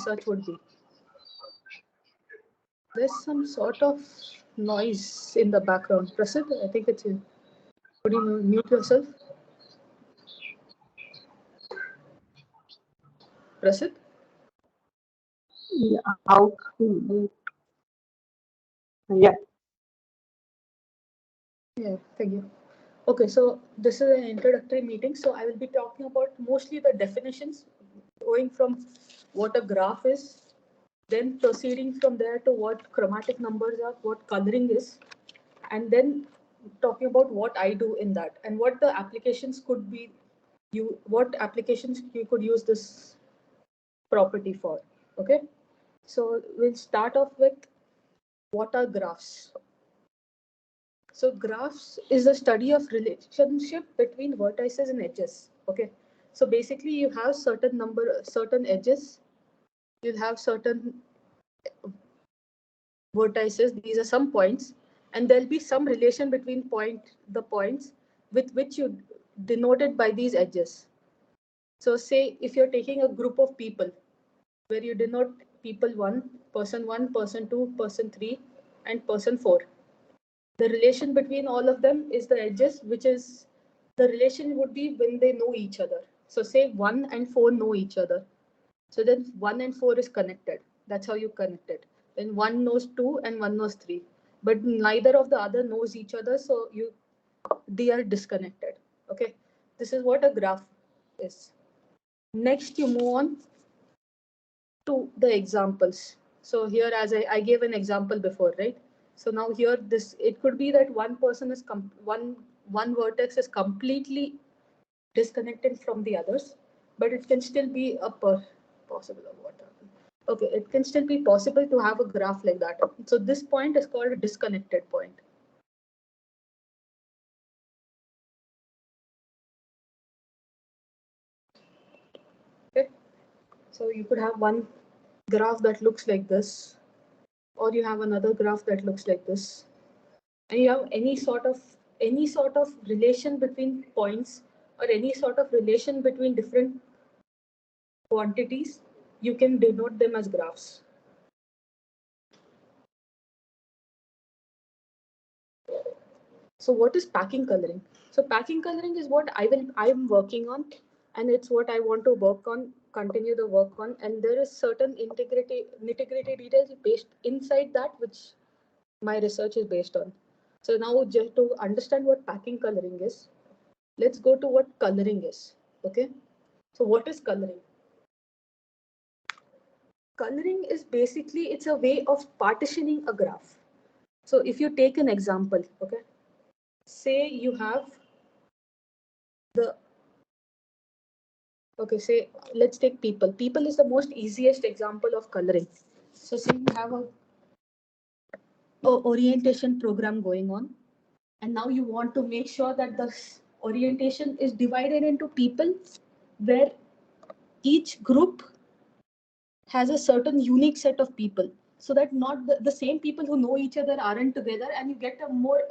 research would be. There's some sort of noise in the background. Prasid, I think it's you. Could you mute yourself? Prasid? Yeah, how to yeah. Yeah, thank you. Okay, so this is an introductory meeting. So I will be talking about mostly the definitions, going from what a graph is, then proceeding from there to what chromatic numbers are, what coloring is, and then talking about what I do in that and what the applications could be. What applications you could use this property for. Okay, so we'll start off with what are graphs. So graphs is a study of relationship between vertices and edges. Okay, so basically you have certain edges, you'll have certain vertices. These are some points, and there'll be some relation between the points with which you denoted by these edges. So say if you're taking a group of people where you denote people 1, person 2, person 3, and person 4. The relation between all of them is the edges, which is the relation would be when they know each other. So say 1 and 4 know each other. So then 1 and 4 is connected. That's how you connect it. Then 1 knows 2 and 1 knows 3. But neither of the other knows each other, so they are disconnected. Okay. This is what a graph is. Next, you move on to the examples. So here, as I gave an example before, right? So now here, it could be that one person is one vertex is completely disconnected from the others, but it can still be possible of what happened. Okay, it can still be possible to have a graph like that. So this point is called a disconnected point. Okay, so you could have one graph that looks like this, or you have another graph that looks like this, and you have any sort of relation between points or any sort of relation between different quantities, you can denote them as graphs. So what is packing coloring? So packing coloring is what I'm working on, and it's what I want to continue the work on, and there is certain nitty-gritty details based inside that which my research is based on. So now just to understand what packing coloring is, let's go to what coloring is. Okay, so what is coloring? Coloring is basically, it's a way of partitioning a graph. So if you take an example, okay, say you have say let's take people. People is the most easiest example of coloring. So say you have a orientation program going on, and now you want to make sure that the orientation is divided into people where each group has a certain unique set of people, so that not the same people who know each other aren't together, and you get a more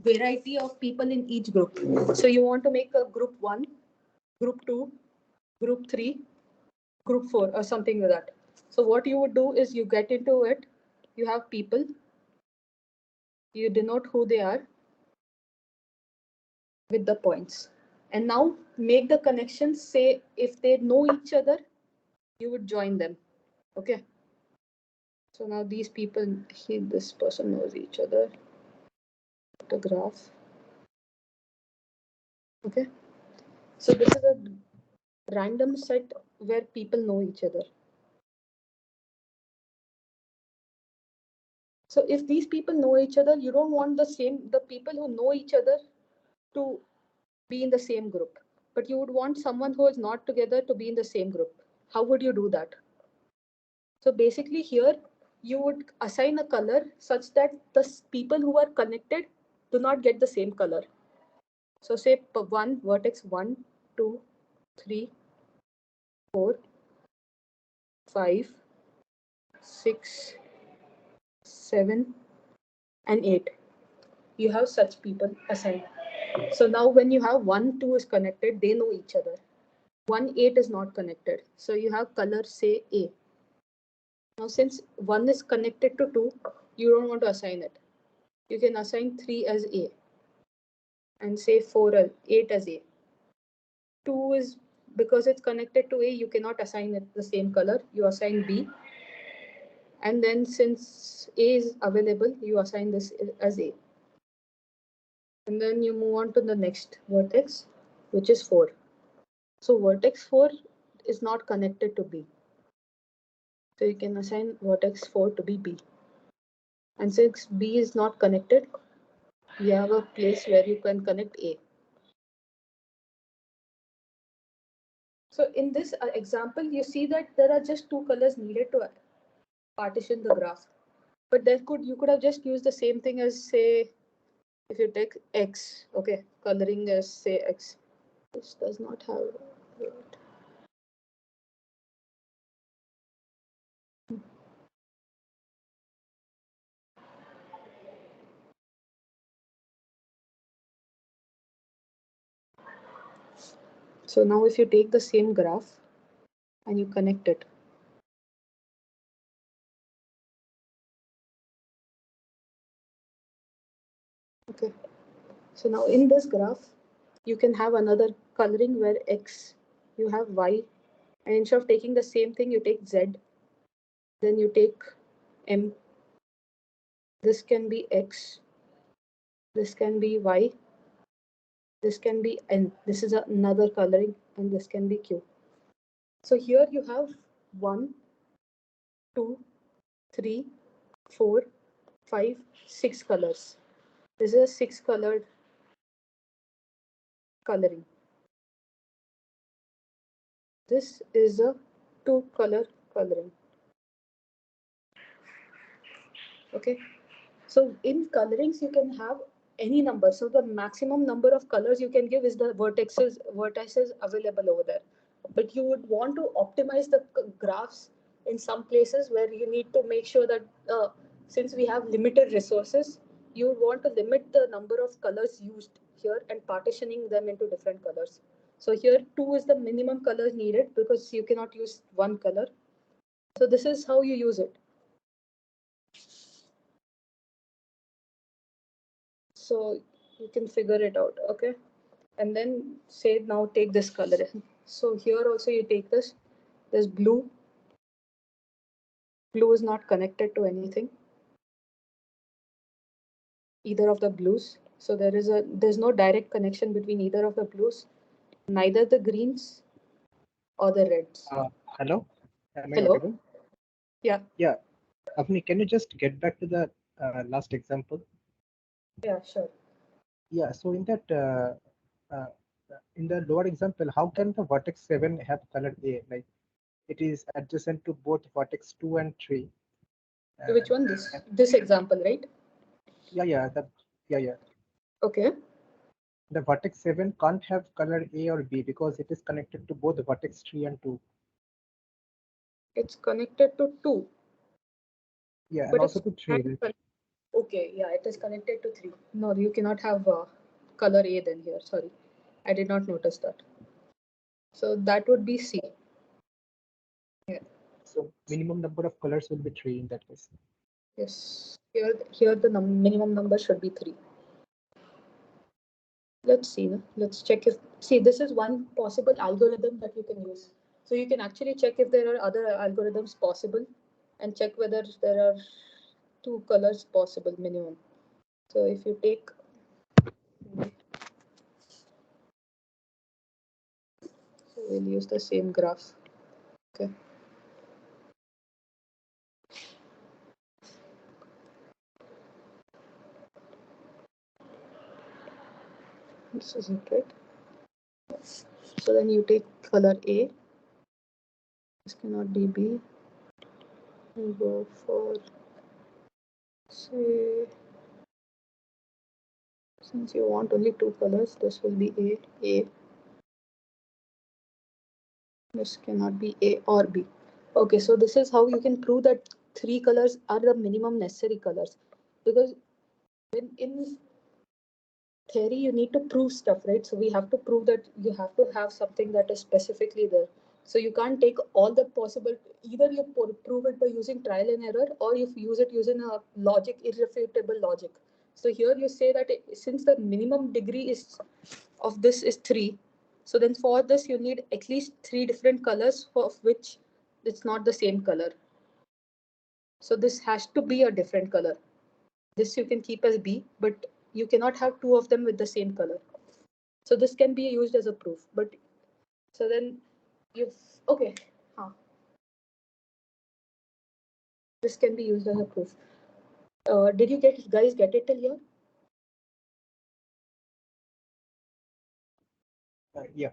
variety of people in each group. So you want to make a group 1, group 2, group 3, group 4, or something like that. So what you would do is you get into it, you have people, you denote who they are with the points, and now make the connections. Say if they know each other, you would join them. Okay, so now these people, this person knows each other, the graph. Okay, so this is a random set where people know each other. So if these people know each other, you don't want the people who know each other to be in the same group, but you would want someone who is not together to be in the same group. How would you do that? So basically here you would assign a color such that the people who are connected do not get the same color. So say one vertex 1, 2, 3, 4, 5, 6, 7, and 8. You have such people assigned. So now when you have 1, 2 is connected, they know each other. 1, 8 is not connected. So you have color say A. Now, since 1 is connected to 2, you don't want to assign it. You can assign 3 as A and say 4 as 8 as A. 2 is, because it's connected to A, you cannot assign it the same color. You assign B. And then since A is available, you assign this as A. And then you move on to the next vertex, which is 4. So vertex 4 is not connected to B. So you can assign vertex 4 to be B. And since B is not connected, you have a place where you can connect A. So in this example, you see that there are just 2 colors needed to partition the graph. But you could have just used the same thing as, say, if you take X, okay, coloring as, say, X. This does not have. So now if you take the same graph and you connect it, okay. So now in this graph, you can have another coloring where X, you have Y, and instead of taking the same thing, you take Z, then you take M. This can be X, this can be Y, this can be N. This is another coloring, and this can be Q. So here you have 1, 2, 3, 4, 5, 6 colors. This is a 6 colored coloring. This is a 2 color coloring. Okay. So in colorings, you can have any number. So the maximum number of colors you can give is the vertices available over there. But you would want to optimize the graphs in some places where you need to make sure that since we have limited resources, you would want to limit the number of colors used here and partitioning them into different colors. So here 2 is the minimum colors needed because you cannot use one color. So this is how you use it. So you can figure it out, okay? And then say now take this color. So here also you take this. There's blue. Blue is not connected to anything, either of the blues. So there's no direct connection between either of the blues, neither the greens or the reds. Hello, am I Hello? audible? Yeah. Yeah, Avni, can you just get back to the last example? Yeah, sure. Yeah, so uh, in the lower example, how can the vertex 7 have color A? Like it is adjacent to both vertex 2 and 3. Which one? This example, right? Yeah, yeah, yeah. Okay. The vertex 7 can't have color A or B because it is connected to both vertex 3 and 2. It's connected to 2. Yeah, and But also it's to 3. Right? okay, yeah, it is connected to 3. No, you cannot have color A then here. Sorry. I did not notice that. So that would be C. Yeah. So minimum number of colors will be 3 in that case. Yes. Here the minimum number should be 3. Let's see. Let's check if, see, this is one possible algorithm that you can use. So you can actually check if there are other algorithms possible and check whether there are 2 colors possible minimum. So if you take, so we'll use the same graph. Okay. This isn't right. So then you take color A. This cannot be B. And go for, say, since you want only 2 colors, this will be A. This cannot be A or B. Okay, so this is how you can prove that 3 colors are the minimum necessary colors. Because in theory, you need to prove stuff, right? So we have to prove that you have to have something that is specifically there. So you can't take all the possible, either you prove it by using trial and error, or you use it using a logic, irrefutable logic. So here you say that since the minimum degree is of this is 3, so then for this you need at least 3 different colors for which it's not the same color. So this has to be a different color. This you can keep as B, but you cannot have 2 of them with the same color. So this can be used as a proof. But so then you've, okay, this can be used as a proof. Did you guys get it till here? Yeah.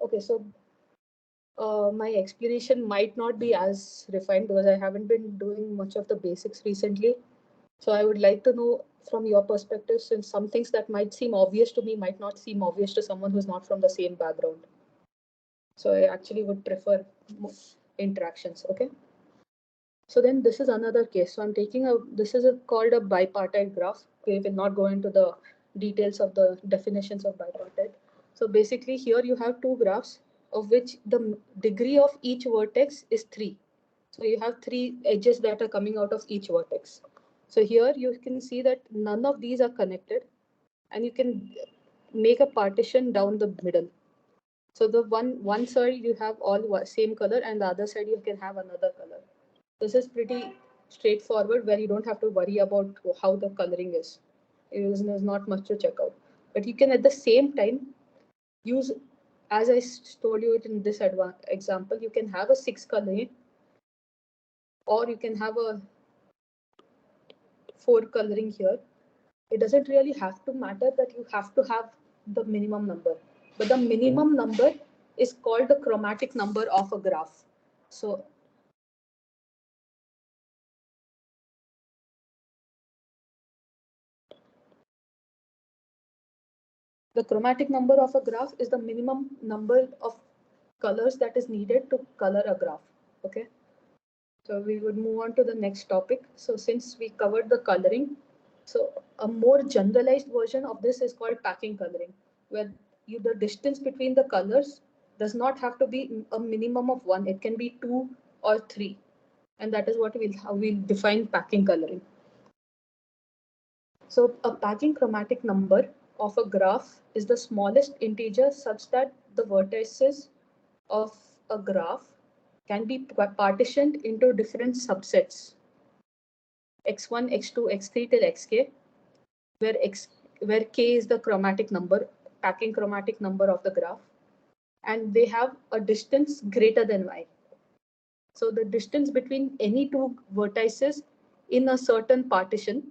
Okay, so my explanation might not be as refined because I haven't been doing much of the basics recently. So I would like to know from your perspective, since some things that might seem obvious to me might not seem obvious to someone who's not from the same background. So I actually would prefer interactions, okay? So then this is another case. So I'm taking this is called a bipartite graph. We will not go into the details of the definitions of bipartite. So basically here you have 2 graphs of which the degree of each vertex is 3. So you have 3 edges that are coming out of each vertex. So here you can see that none of these are connected, and you can make a partition down the middle. So the one side you have all same color, and the other side you can have another color. This is pretty straightforward, where you don't have to worry about how the coloring is. There's not much to check out. But you can at the same time use, as I told you it in this example, you can have a 6 coloring, or you can have a 4 coloring here. It doesn't really have to matter that you have to have the minimum number, but the minimum number is called the chromatic number of a graph. So the chromatic number of a graph is the minimum number of colors that is needed to color a graph. Okay, so we would move on to the next topic. So since we covered the coloring, so a more generalized version of this is called packing coloring, where the distance between the colors does not have to be a minimum of 1. It can be 2 or 3, and that is what how we'll define packing coloring. So a packing chromatic number of a graph is the smallest integer such that the vertices of a graph can be partitioned into different subsets, x1, x2, x3 till xk, where k is the chromatic number, packing chromatic number of the graph, and they have a distance greater than y. So the distance between any 2 vertices in a certain partition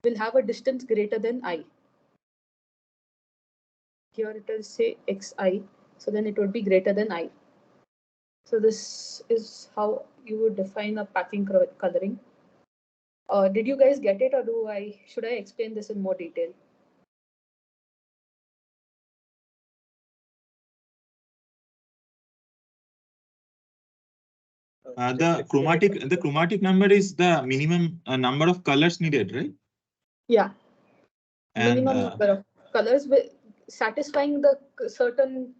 will have a distance greater than I. Here it will say xi, so then it would be greater than I. So this is how you would define a packing coloring. Did you guys get it, or should I explain this in more detail? The chromatic number is the minimum number of colors needed, right? Yeah. And Minimum number of colors with satisfying the certain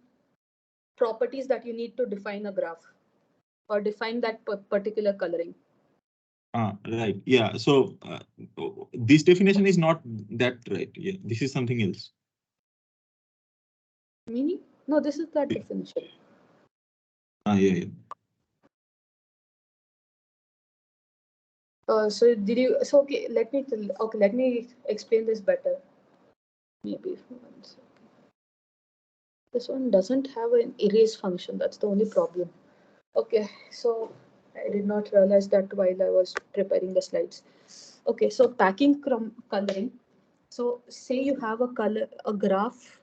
properties that you need to define a graph or define that particular coloring. right. Yeah. So this definition is not that right. Yeah. This is something else. Meaning? No, this is that definition. Yeah. So did you? So okay. Let me explain this better. Maybe one second. This one doesn't have an erase function. That's the only problem. Okay, so I did not realize that while I was preparing the slides. Okay, so packing coloring. So say you have a graph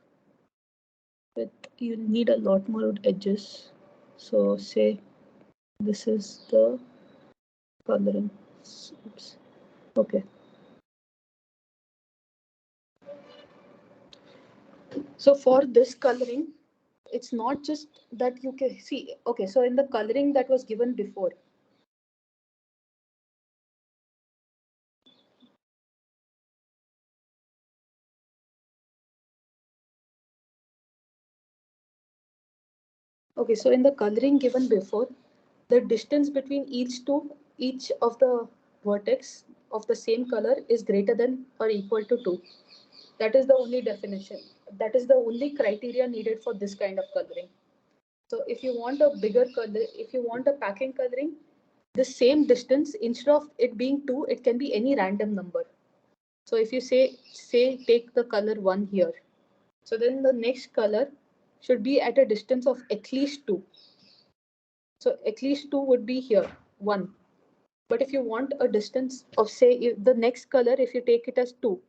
with, you need a lot more edges. So say this is the coloring. Oops. Okay. So for this coloring, it's not just that you can see. Okay, so in the coloring that was given before, Okay, so in the coloring given before, the distance between each of the vertex of the same color is greater than or equal to 2. That is the only definition. That is the only criteria needed for this kind of coloring. So if you want a bigger color, if you want a packing coloring, the same distance, instead of it being 2, it can be any random number. So if you say take the color 1 here, so then the next color should be at a distance of at least 2. So at least 2 would be here, 1. But if you want a distance of, say, the next color, if you take it as 2,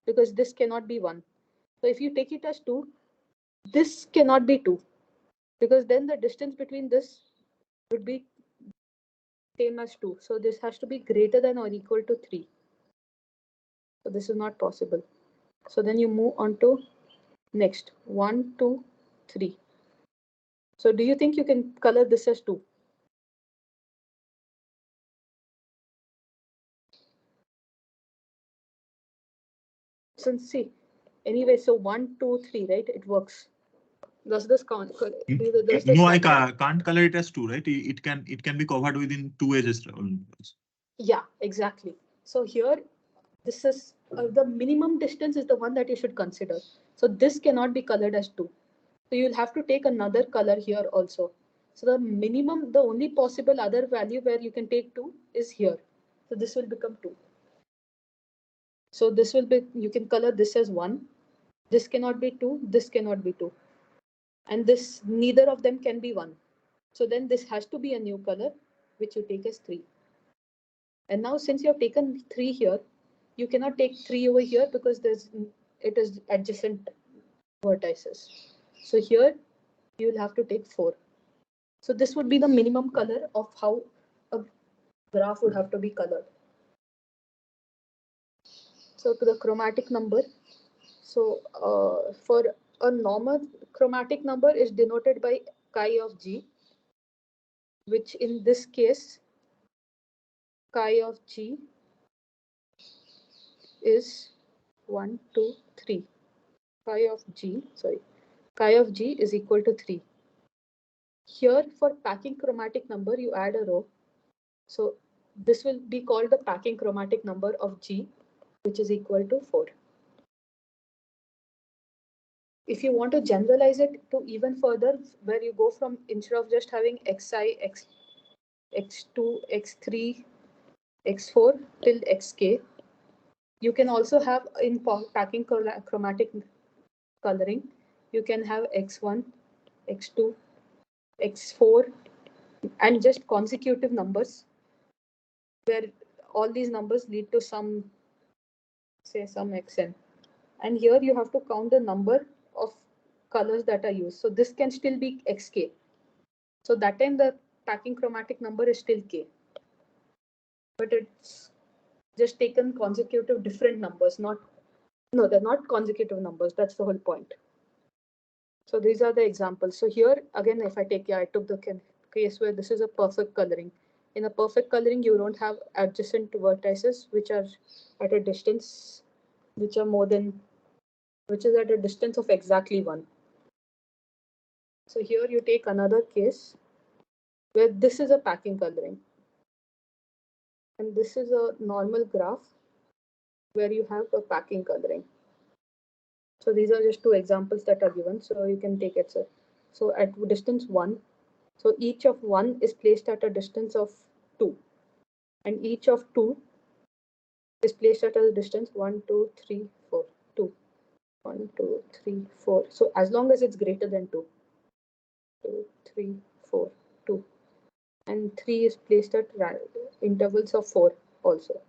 because this cannot be 1. So if you take it as 2, this cannot be 2, because then the distance between this would be same as 2. So this has to be greater than or equal to 3. So this is not possible. So then you move on to next 1, 2, 3. So do you think you can color this as 2? Since see, anyway, so 1, 2, 3, right? It works. Does this count? No, I can't color it as 2, right? It can be covered within 2 edges. Yeah, exactly. So here, this is the minimum distance is the one that you should consider. So this cannot be colored as 2. So you'll have to take another color here also. So the minimum, the only possible other value where you can take 2 is here. So this will become 2. So this will be, you can color this as 1. This cannot be 2. This cannot be 2. And this, neither of them can be 1. So then this has to be a new color, which you take as 3. And now since you have taken 3 here, you cannot take 3 over here because it is adjacent vertices. So here you will have to take 4. So this would be the minimum color of how a graph would have to be colored. So to the chromatic number. So for a normal chromatic number is denoted by chi of G, which in this case chi of G is 1, 2, 3. Chi of G is equal to 3. Here for packing chromatic number, you add a row. So this will be called the packing chromatic number of G, which is equal to 4. If you want to generalize it to even further, where you go from, instead of just having xi, x2, x3, x4 till xk, you can also have in packing chromatic coloring, you can have x1, x2, x4, and just consecutive numbers, where all these numbers lead to some, say, some xn. And here you have to count the number of colors that are used. So this can still be xk. So that time the packing chromatic number is still k. But it's just taken consecutive different numbers, no, they're not consecutive numbers. That's the whole point. So these are the examples. So here again, if I take, I took the case where this is a perfect coloring. In a perfect coloring, you don't have adjacent vertices which are at a distance, which is at a distance of exactly 1. So here you take another case where this is a packing coloring. And this is a normal graph where you have a packing coloring. So these are just 2 examples that are given. So you can take it. So at distance 1, so each of 1 is placed at a distance of 2. And each of 2 is placed at a distance 1, 2, 3, 4, 2. 1, 2, 3, 4. So as long as it's greater than 2. 2, 3, 4, 2. And 3 is placed at intervals of 4 also.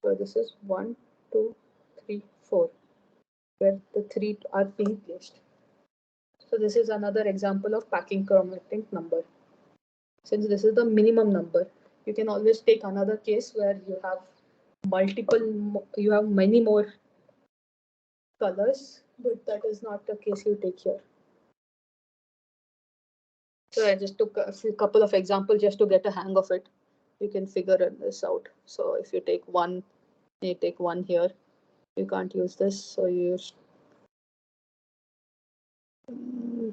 So this is 1, 2, 3, 4, where the 3 are being placed. So this is another example of packing chromatic number. Since this is the minimum number, you can always take another case where you have many more colors, but that is not the case you take here. So I just took a couple of examples just to get a hang of it. You can figure this out. So if you take 1, you take 1 here, you can't use this, so you use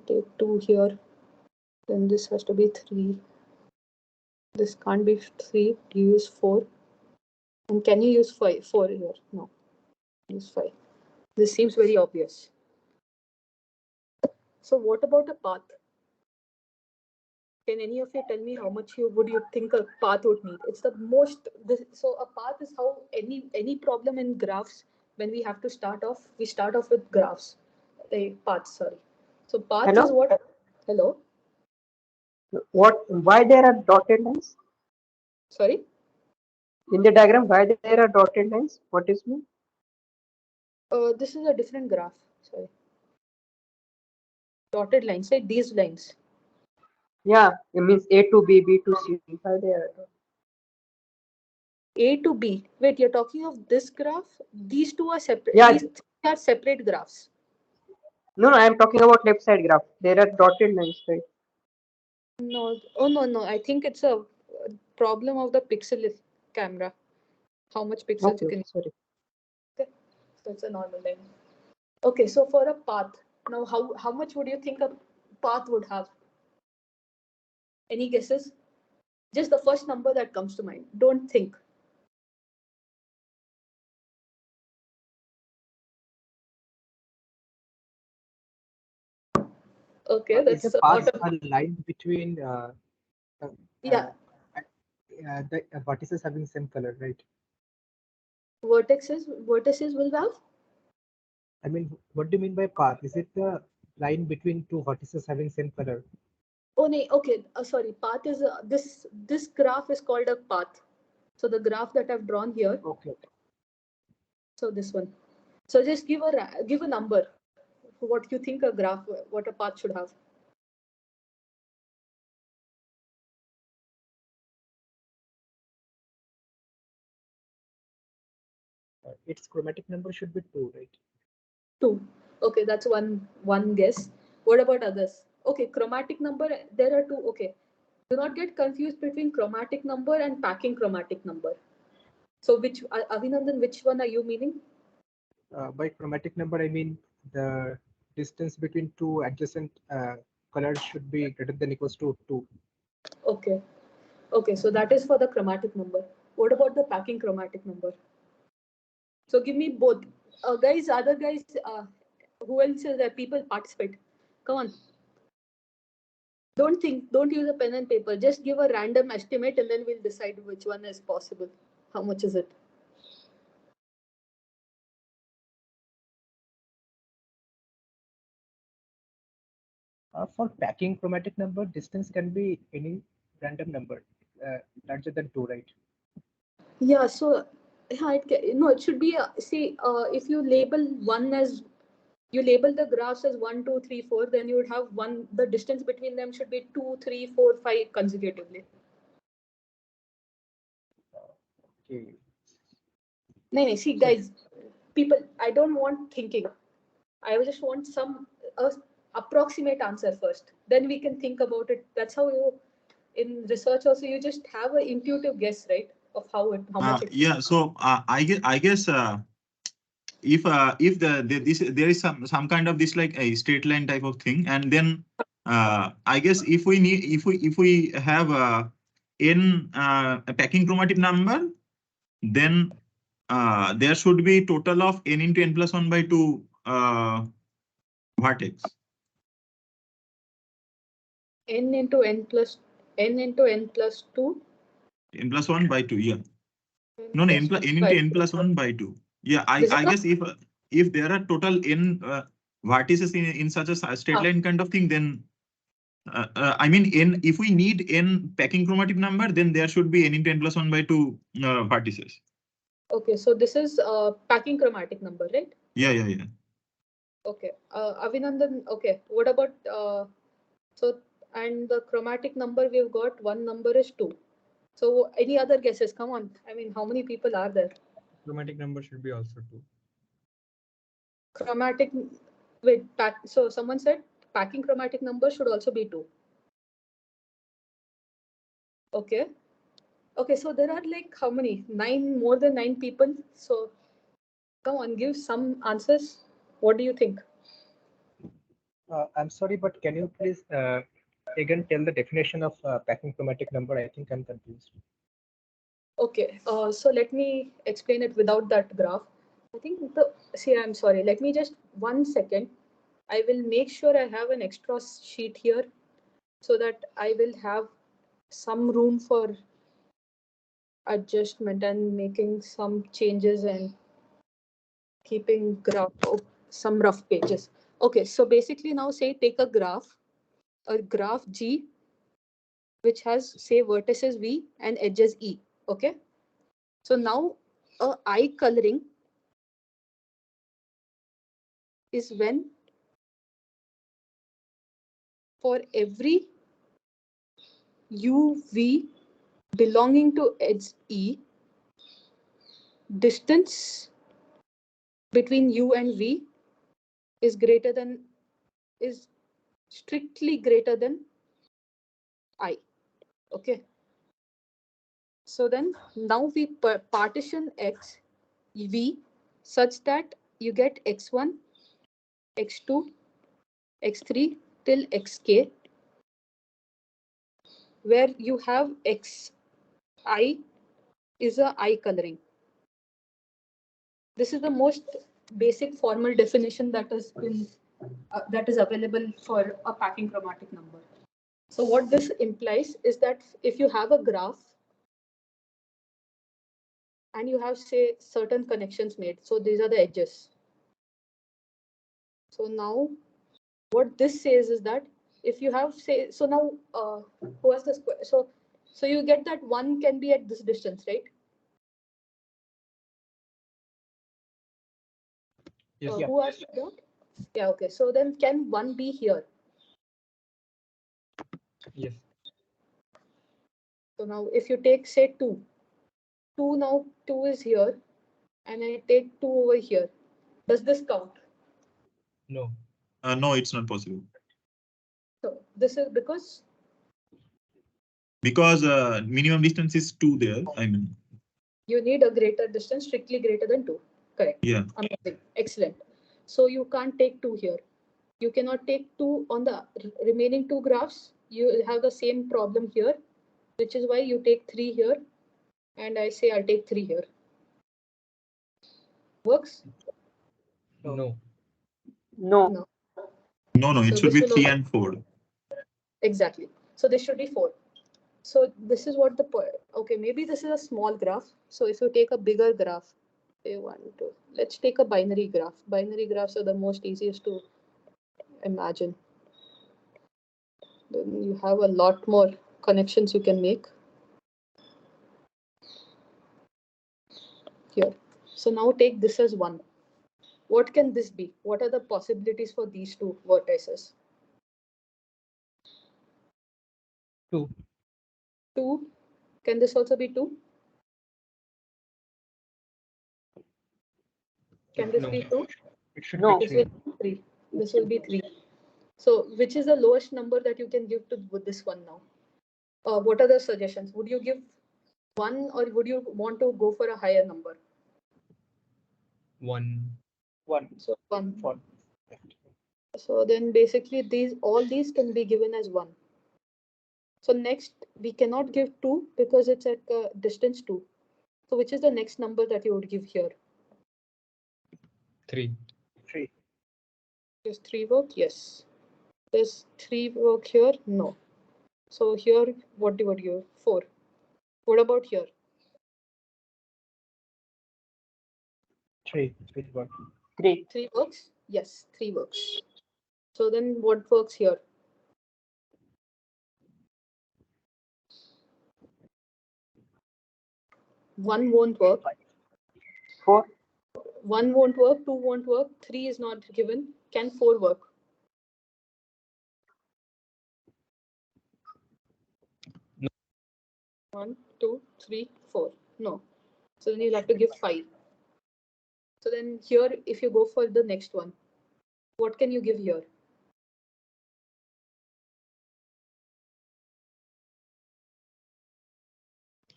take 2 here, Then this has to be 3. This can't be 3. You use 4. And can you use 5? 4 here? No. Use 5. This seems very obvious. So what about a path? Can any of you tell me how much would you think a path would need? It's the most. So a path is how any problem in graphs, when we have to start off, we start off with graphs. Paths, sorry. So path Hello? is what? Hello. Why there are dotted lines Sorry. in the diagram? Why there are dotted lines? What is mean? This is a different graph. Sorry. Dotted lines. Say these lines. Yeah, it means A to B, B to C. Why there? A to B. Wait, you're talking of this graph? These two are separate. Yeah, These three are separate graphs. no, I am talking about left side graph. There are dotted lines, right? No. Oh no. I think it's a problem of the pixel camera. How much pixels you Okay, can. sorry. Okay. So it's a normal line. Okay. So for a path, now how much would you think a path would have? Any guesses? Just the first number that comes to mind. Don't think. Okay, Is that's the path auto. a line between uh, Yeah, the vertices having same color, right? vertices will have. I mean, what do you mean by path? Is it the line between two vertices having same color? Oh no, okay. Sorry, path is this graph is called a path. So the graph that I've drawn here. Okay. So this one. So just give a number. What you think a graph, what a path should have. Its chromatic number should be 2, right? 2. Okay, that's one guess. What about others? Okay, chromatic number. There are 2. Okay, do not get confused between chromatic number and packing chromatic number. So which Avinandan, which one are you meaning? By chromatic number, I mean the distance between two adjacent colors should be greater than equals to 2. Okay. Okay, so that is for the chromatic number. What about the packing chromatic number? So give me both. Guys, other guys, who else is there? People participate. Come on. Don't think, don't use a pen and paper. Just give a random estimate and then we'll decide which one is possible. How much is it? For packing chromatic number, distance can be any random number larger than 2, right? Yeah, so yeah, no, it should be see, if you label one as you label the graphs as 1, 2, 3, 4, then you would have one. The distance between them should be 2, 3, 4, 5 consecutively. Okay. No, see, guys, people, I don't want thinking. I just want some approximate answer first. Then we can think about it. That's how you, in research also, you just have an intuitive guess, right, of how much it. Yeah. So I guess if there is some kind of this like a straight line type of thing, and then I guess if we have a packing chromatic number, then there should be total of n into n plus 1 by 2 vertex. N into n plus 2. N plus 1 by 2, yeah. No, n into n plus 1 by 2. Yeah, I guess if there are total n vertices in such a straight line kind of thing, then I mean if we need n packing chromatic number, then there should be n into n plus 1 by 2 vertices. Okay, so this is packing chromatic number, right? Yeah. Okay, Avinandan. Okay, what about so and the chromatic number we've got, one number is 2. So any other guesses? Come on. I mean, how many people are there? Chromatic number should be also 2. Chromatic, wait, so someone said packing chromatic number should also be 2. Okay. Okay, so there are like how many? 9, more than 9 people. So come on, give some answers. What do you think? I'm sorry, but can you please again tell the definition of packing chromatic number? I think I'm confused. Okay, so let me explain it without that graph. I think I'm sorry, let me just 1 second. I will make sure I have an extra sheet here so that I will have some room for adjustment and making some changes and keeping some rough pages. Okay, so basically now say take a graph G, which has say vertices V and edges E. Okay, so now a eye coloring is when for every UV belonging to edge E, distance between U and V is strictly greater than I. Okay. So then now we partition X, V such that you get X1, X2, X3 till Xk, where you have Xi is a eye coloring. This is the most basic formal definition that is available for a packing chromatic number. So what this implies is that if you have a graph and you have say certain connections made, so these are the edges. So now what this says is that if you have say, so now who has the square? So you get that one can be at this distance, right? Yes. Who has that? Yeah, okay. So then can one be here? Yes. So now if you take say 2 now 2 is here and I take 2 over here. Does this count? No. No, it's not possible. So this is because minimum distance is 2 there. I mean, you need a greater distance, strictly greater than 2. Correct. yeah. Amazing. Excellent. So you can't take 2 here. You cannot take 2 on the remaining 2 graphs. You have the same problem here, which is why you take 3 here. And I say I'll take 3 here. Works? No. No. No. No, it So should be this will 3 also- and 4. Exactly. So this should be 4. So this is what okay, maybe this is a small graph. So if you take a bigger graph, say 1, 2, let's take a binary graph. Binary graphs are the most easiest to imagine. Then you have a lot more connections you can make here. So now take this as 1. What can this be? What are the possibilities for these two vertices? 2. 2. Can this also be 2? Can this No. be 2? It should No. be This 3. will be 3. This will be 3. So which is the lowest number that you can give to this one now? What are the suggestions? Would you give 1 or would you want to go for a higher number? 1. 1. So 1. 4. So then basically all these can be given as 1. So next we cannot give 2 because it's at distance 2. So which is the next number that you would give here? 3. 3. Does 3 work? Yes. Does 3 work here? No. So here, what do you give? 4. What about here? 3. 3 1. 3. 3 works? Yes, 3 works. So then what works here? 1 won't work. 4. 1 won't work, 2 won't work, 3 is not given. Can 4 work? No. 1, 2, 3, 4. No. So then you'll have to give 5. So then here, if you go for the next one, what can you give here?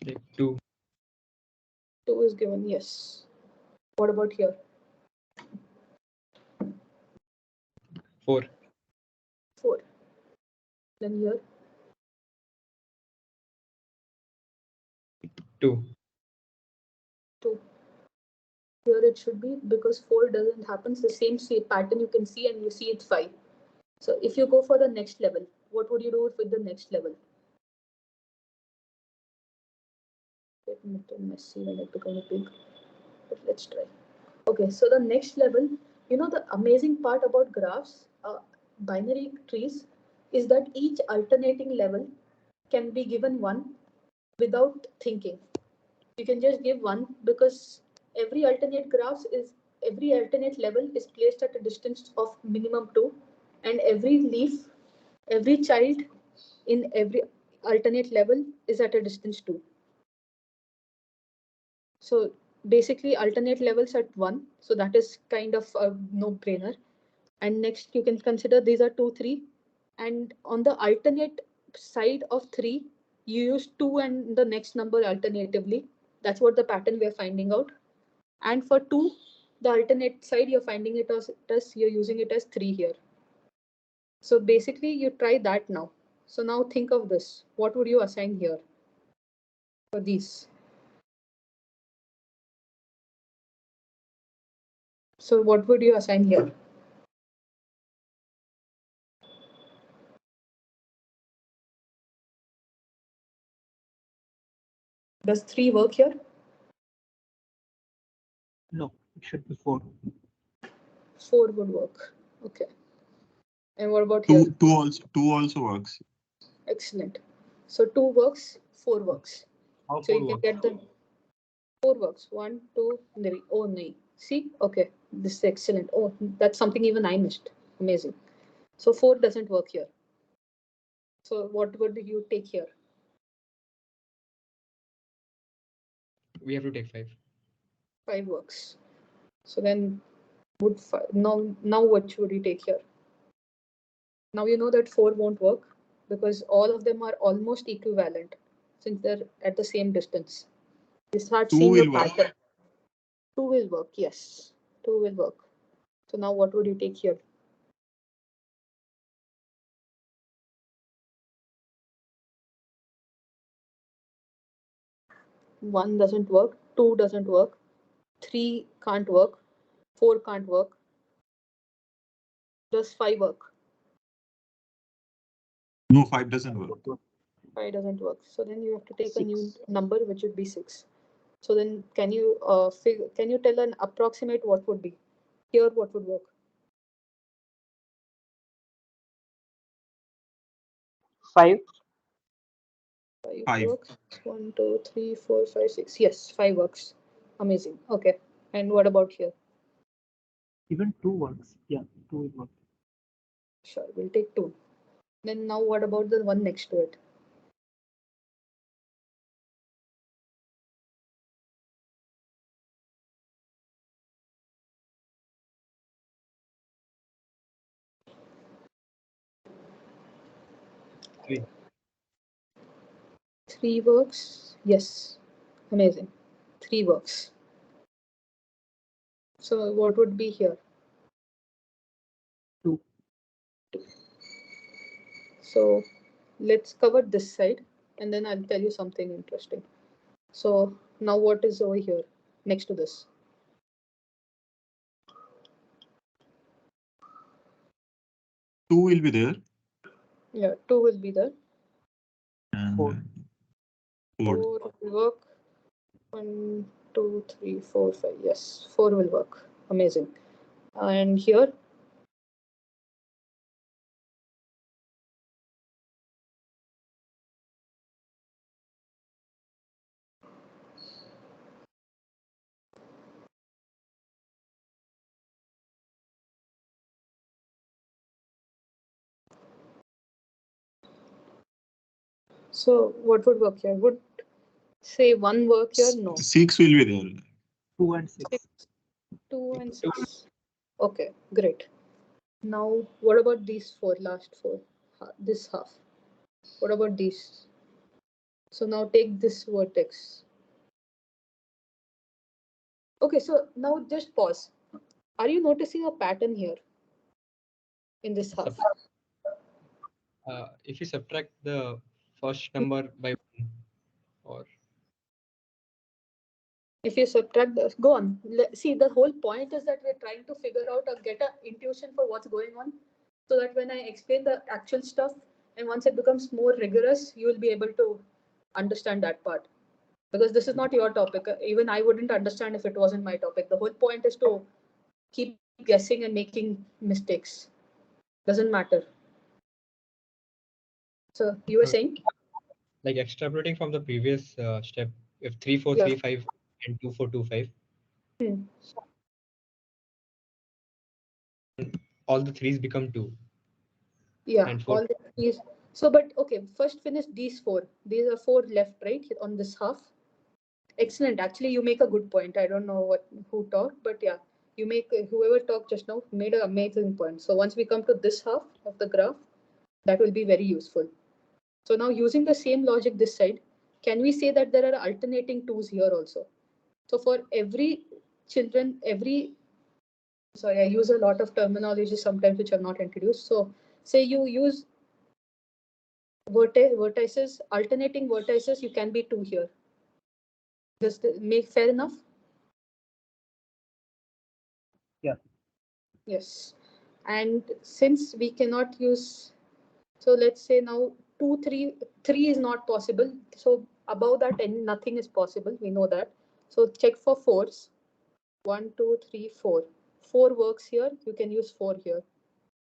Take 2. 2 is given, yes. What about here? 4. 4. Then here, 2. 2. Here it should be, because 4 doesn't happen. It's the same pattern you can see, and you see it's 5. So if you go for the next level, what would you do with the next level? Get a little messy when it becomes big, but let's try. Okay, so the next level, the amazing part about graphs, binary trees, is that each alternating level can be given 1 without thinking. You can just give 1 because every alternate level is placed at a distance of minimum 2, and every leaf, every child in every alternate level is at a distance 2. So basically alternate levels at 1. So that is kind of a no-brainer. And next you can consider these are 2, 3. And on the alternate side of 3, you use 2 and the next number alternatively. That's what the pattern we're finding out. And for 2, the alternate side, you're finding it as you're using it as 3 here. So basically you try that now. So now think of this. What would you assign here for these? So what would you assign here? Does 3 work here? No, it should be 4. 4 would work. Okay. And what about here? 2 also works. Excellent. So 2 works, 4 works. How So you can get the 4 works. 1, 2, 3. Oh, no. See? Okay. This is excellent. Oh, that's something even I missed. Amazing. So 4 doesn't work here. So what would you take here? We have to take 5. 5 works. So then would now what should you take here? Now you know that 4 won't work because all of them are almost equivalent since they're at the same distance. You start 2 seeing a will work. pattern. 2 will work, yes. 2 will work. So now what would you take here? One doesn't work, 2 doesn't work, 3 can't work, 4 can't work. Does 5 work? No, 5 doesn't work. 5 doesn't work. So then you have to take a new 6. number, which would be 6. So then can you tell an approximate what would be? Here what would work? 5. 5 5. works. 1, 2, 3, 4, 5, 6. Yes, 5 works. Amazing. Okay. And what about here? Even 2 works. Yeah, 2 will work. Sure, we'll take 2. Then now what about the one next to it? Three. 3 works. Yes. Amazing. 3 works. So what would be here? 2. So let's cover this side and then I'll tell you something interesting. So now what is over here next to this? Two will be there. Yeah, 2 will be there. And 4. 4 4. will work. 1, 2, 3, 4, 5. Yes, 4 will work. Amazing. And here? So what would work here? Would say 1 work here? No. 6 will be there. 2 and 6. 2 and 6. Okay, great. Now what about these 4, last 4? This half. What about these? So now take this vertex. Okay, so now just pause. Are you noticing a pattern here in this half? if you subtract the first number by 1, or If you subtract the, go on. See, the whole point is that we're trying to figure out or get an intuition for what's going on, so that when I explain the actual stuff and once it becomes more rigorous, you will be able to understand that part. Because this is not your topic. Even I wouldn't understand if it wasn't my topic. The whole point is to keep guessing and making mistakes. Doesn't matter. So you were saying? like extrapolating from the previous step, if 3 4 Yeah. 3 5 and 2 4 2 5, Hmm. all the threes become 2. Yeah, And 4. all these. So, but okay, first finish these four. These are four left, right, on this half. Excellent. Actually, you make a good point. I don't know who talked, but yeah, you make whoever talked just now made an amazing point. So once we come to this half of the graph, that will be very useful. So now using the same logic this side, can we say that there are alternating twos here also? So for every children, sorry, I use a lot of terminology sometimes which I've not introduced. So say you use vertices, alternating vertices, you can be two here. Does that make fair enough? Yeah. Yes. And since we cannot use, so let's say now 2, 3, 3 is not possible. So above that, nothing is possible. We know that. So check for fours. 1, 2, 3, 4. 4 works here. You can use 4 here.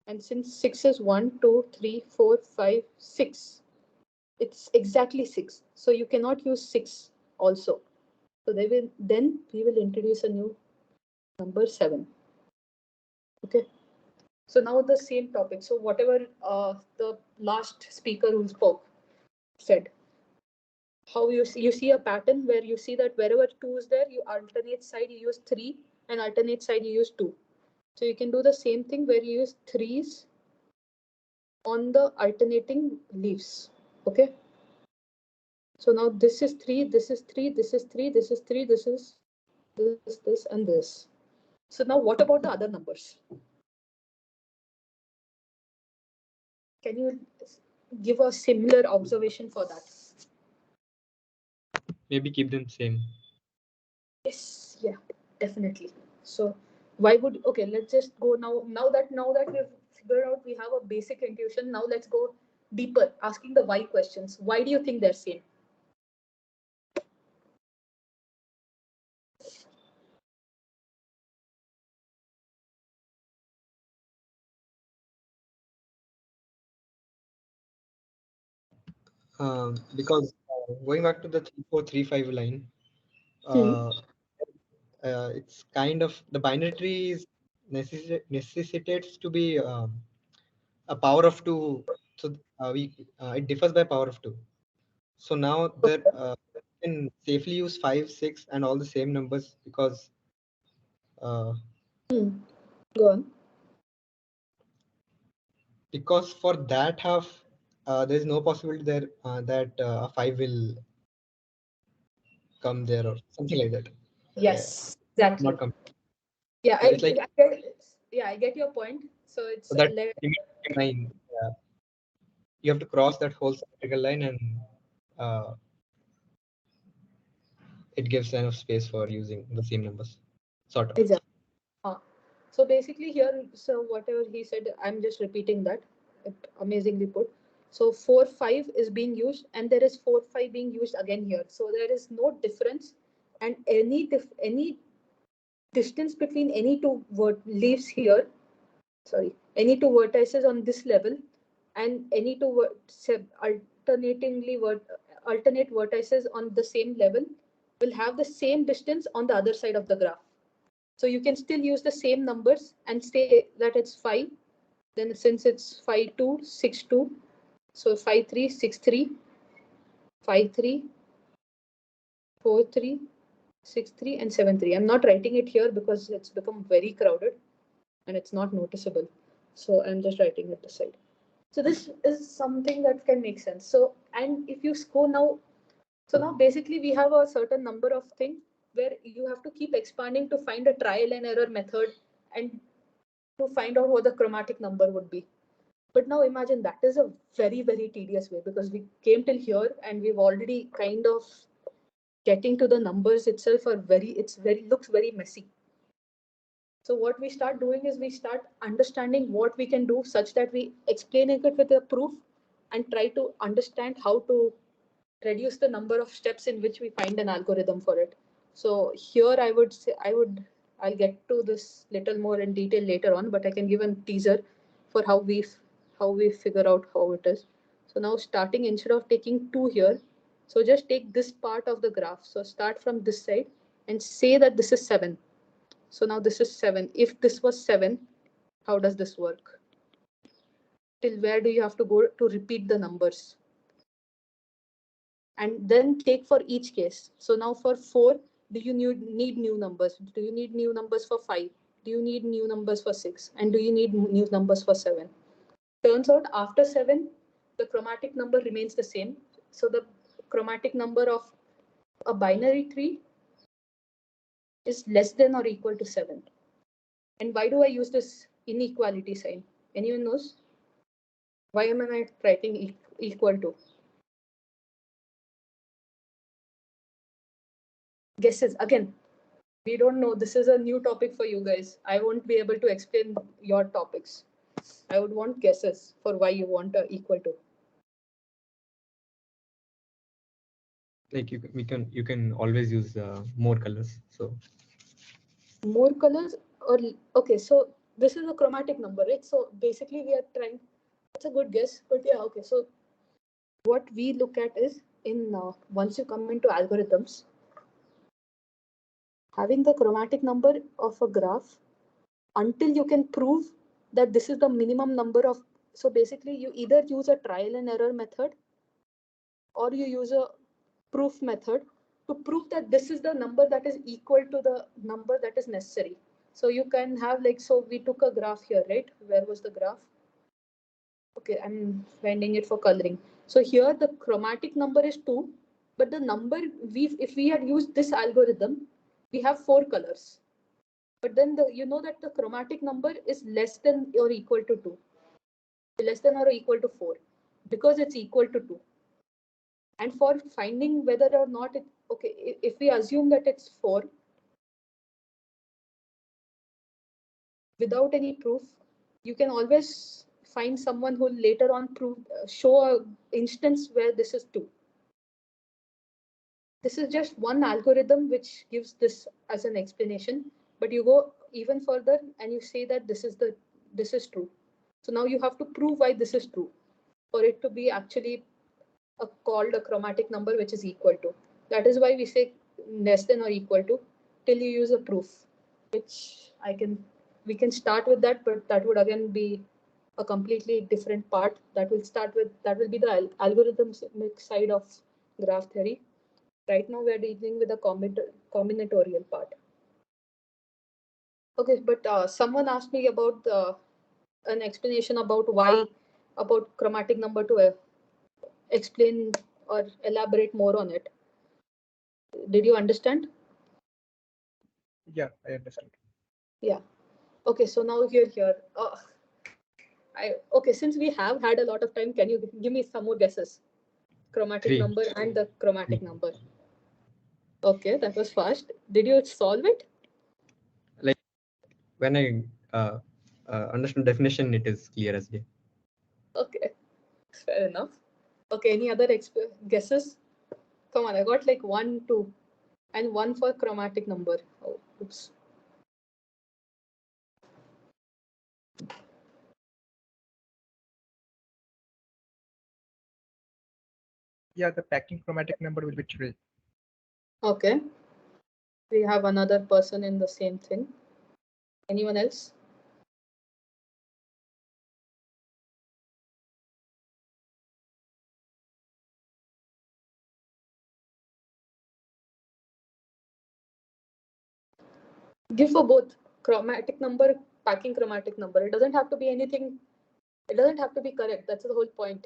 And since 6 is 1, 2, 3, 4, 5, 6. It's exactly 6. So you cannot use 6 also. So then we will introduce a new number 7. Okay. So now the same topic. So whatever the last speaker who spoke said, how you see a pattern where you see that wherever 2 is there, you alternate side you use 3 and alternate side you use 2. So you can do the same thing where you use 3s on the alternating leaves. Okay. So now this is 3, this is 3, this is 3, this is 3, this is this, and this. So now what about the other numbers? Can you give a similar observation for that? Maybe keep them same. Yes, yeah, definitely. So why would, okay, let's just go now that we've figured out we have a basic intuition, now let's go deeper, asking the why questions. Why do you think they're same? Because going back to the 3 4 3 5 line, Hmm. it's kind of the binary tree is necessitates to be a power of 2. So we it differs by power of 2. So now that you can safely use 5 6 and all the same numbers, because Hmm. Go on. for that half there is no possibility there that a 5 will come there or something like that. Yes, exactly. Not come. Yeah, So it's like, I get your point. So it's so that line, you have to cross that whole symmetrical line, and uh, it gives enough space for using the same numbers, sort of. exactly. So basically here, so whatever he said, I'm just repeating that. Amazingly put. So 4 5 is being used, and there is 4 5 being used again here. So there is no difference, and any distance between any two leaves here. Sorry, any two vertices on this level, and any two alternate vertices on the same level will have the same distance on the other side of the graph. So you can still use the same numbers and say that it's 5. Then since it's 5 2 6 2, so 5 3 6 3, 5 3 4 3 6 3, and 7 3. I'm not writing it here because it's become very crowded and it's not noticeable. So I'm just writing it aside. So this is something that can make sense. So, and if you go now, so now basically we have a certain number of things where you have to keep expanding to find a trial and error method and to find out what the chromatic number would be. But now imagine that is a very, very tedious way, because we came till here and we've already kind of getting to the numbers itself are looks very messy. So what we start doing is we start understanding what we can do such that we explain it with a proof and try to understand how to reduce the number of steps in which we find an algorithm for it. So here I would say I'll get to this little more in detail later on, but I can give a teaser for how we figure out how it is. So now starting, instead of taking 2 here, so just take this part of the graph. So start from this side and say that this is 7. So now this is 7. If this was 7, how does this work? Till where do you have to go to repeat the numbers? And then take for each case. So now for 4, do you need new numbers? Do you need new numbers for 5? Do you need new numbers for 6? And do you need new numbers for 7? Turns out after 7, the chromatic number remains the same. So the chromatic number of a binary tree is less than or equal to 7. And why do I use this inequality sign? Anyone knows? Why am I writing equal to? Guesses again. We don't know. This is a new topic for you guys. I won't be able to explain your topics. I would want guesses for why you want a equal to. Like you can always use more colors. So More colors, or okay, so this is a chromatic number, right? So basically we are trying, that's a good guess, but yeah, okay. So what we look at is in once you come into algorithms, having the chromatic number of a graph until you can prove that this is the minimum number of, so basically you either use a trial and error method or you use a proof method to prove that this is the number that is equal to the number that is necessary. So you can have like, so we took a graph here, right? Where was the graph? Okay, I'm finding it for coloring. So here the chromatic number is 2, but the number if we had used this algorithm, we have 4 colors. But then you know that the chromatic number is less than or equal to 2, less than or equal to 4, because it's equal to 2. And for finding whether or not it, okay, if we assume that it's 4, without any proof, you can always find someone who later on show a instance where this is 2. This is just one algorithm which gives this as an explanation, but you go even further and you say that this is true. So now you have to prove why this is true for it to be actually called a chromatic number which is equal to. That is why we say less than or equal to till you use a proof, which we can start with that, but that would again be a completely different part. That will be the algorithmic side of graph theory. Right now we are dealing with the combinatorial part. Okay, but someone asked me about an explanation about why, about chromatic number to explain or elaborate more on it. Did you understand? Yeah, I understand. Yeah. Okay, so now here. Okay, since we have had a lot of time, can you give me some more guesses? Chromatic 3. number and the chromatic number. Okay, that was fast. Did you solve it? Like when I understand definition, it is clear as day. Okay, fair enough. Okay, any other guesses? Come on, I got like 1, 2, and 1 for chromatic number. Oh, oops. Yeah, the packing chromatic number will be 3. Okay. We have another person in the same thing. Anyone else? Give for both chromatic number, packing chromatic number. It doesn't have to be anything. It doesn't have to be correct. That's the whole point.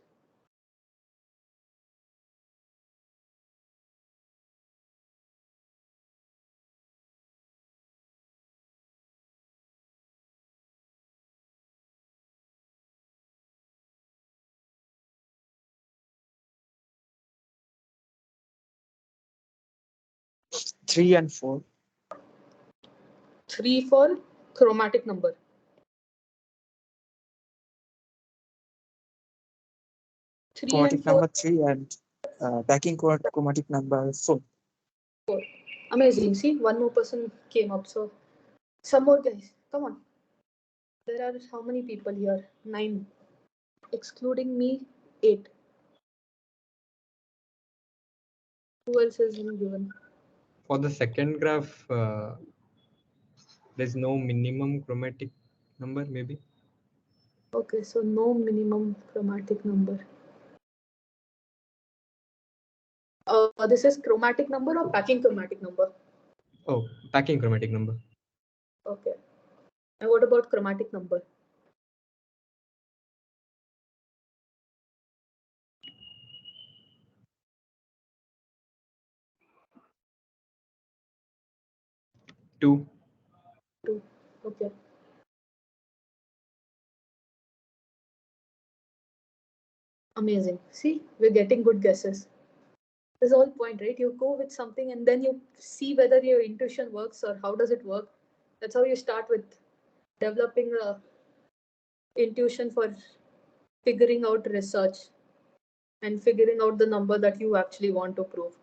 3 and 4. 3 for chromatic number. Chromatic number 3 and backing chromatic number 4. Amazing. See, one more person came up. So some more guys. Come on. There are how many people here? 9. Excluding me, 8. Who else is given? For the second graph, there's no minimum chromatic number, maybe. Okay, so no minimum chromatic number. This is chromatic number or packing chromatic number? Oh, packing chromatic number. Okay. And what about chromatic number? Two. 2. Okay. Amazing. See, we're getting good guesses. This is all point, right? You go with something and then you see whether your intuition works or how does it work. That's how you start with developing a intuition for figuring out research and figuring out the number that you actually want to prove.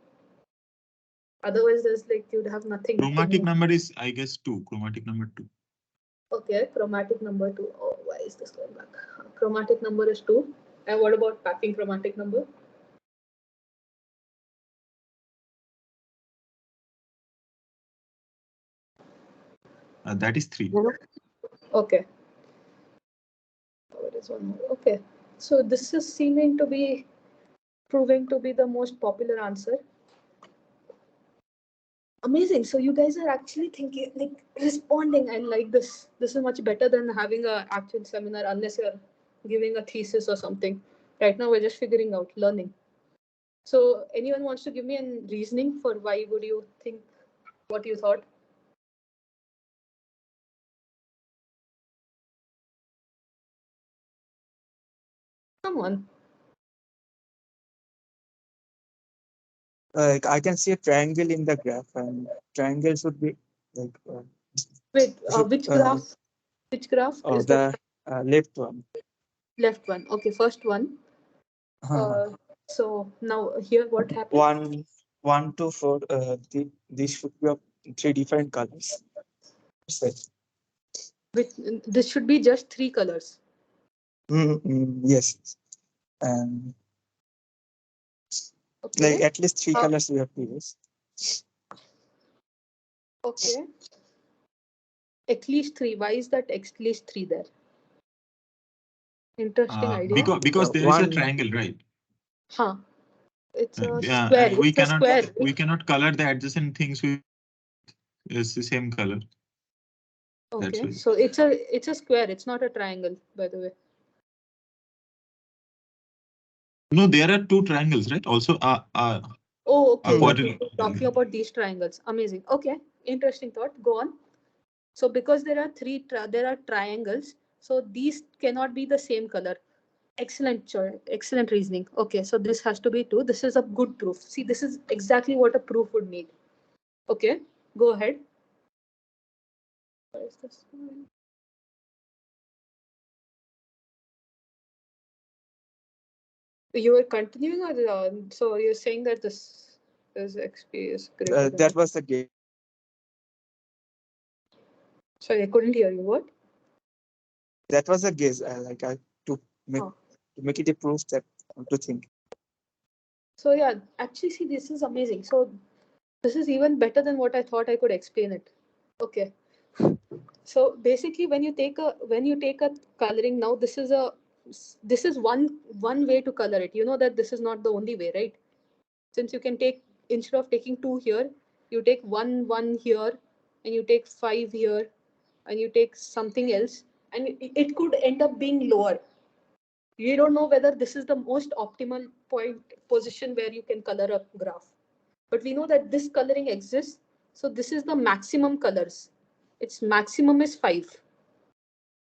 Otherwise, there's like you'd have nothing. Chromatic number is, I guess, 2. Chromatic number 2. Okay, chromatic number 2. Oh, why is this going back? Chromatic number is 2. And what about packing chromatic number? That is 3. Okay. Oh, it is one more. Okay. So this is seeming to be proving to be the most popular answer. Amazing. So you guys are actually thinking, like responding. I like this. This is much better than having a actual seminar unless you're giving a thesis or something. Right now we're just figuring out, learning. So anyone wants to give me a reasoning for why would you think what you thought? Come on. Like I can see a triangle in the graph, and triangle should be like Wait, should, which graph? Which graph is the left one. left one? Okay, first one. So now here what happened? 1, 2, 4. These should be of 3 different colors. This should be just 3 colors. Yes, and Okay. like at least 3 colors we have to use. Okay. At least 3. Why is that at least 3 there? Interesting idea. Because there is a triangle, right? Huh. It's a square. And we It's a square. cannot color the adjacent things with the same color. Okay. So it's a square. It's not a triangle, by the way. No, there are 2 triangles, right? Also, Oh, okay. quadrant. Talking about these triangles. Amazing. Okay. Interesting thought. Go on. So because there are there are triangles, so these cannot be the same color. Excellent choice. Excellent reasoning. Okay, so this has to be 2. This is a good proof. See, this is exactly what a proof would need. Okay, go ahead. What is this? You were continuing, or so you're saying that this is XP is greater than That was the game. Sorry, I couldn't hear you. What? That was a guess. To make it a proof that to think. So yeah, actually, see, this is amazing. So this is even better than what I thought I could explain it. Okay. So basically, when you take a coloring, now this is one way to color it. You know that this is not the only way, right? Since you can take, instead of taking 2 here, you take one here, and you take 5 here, and you take something else, and it could end up being lower. You don't know whether this is the most optimal position where you can color a graph. But we know that this coloring exists. So this is the maximum colors. Its maximum is 5.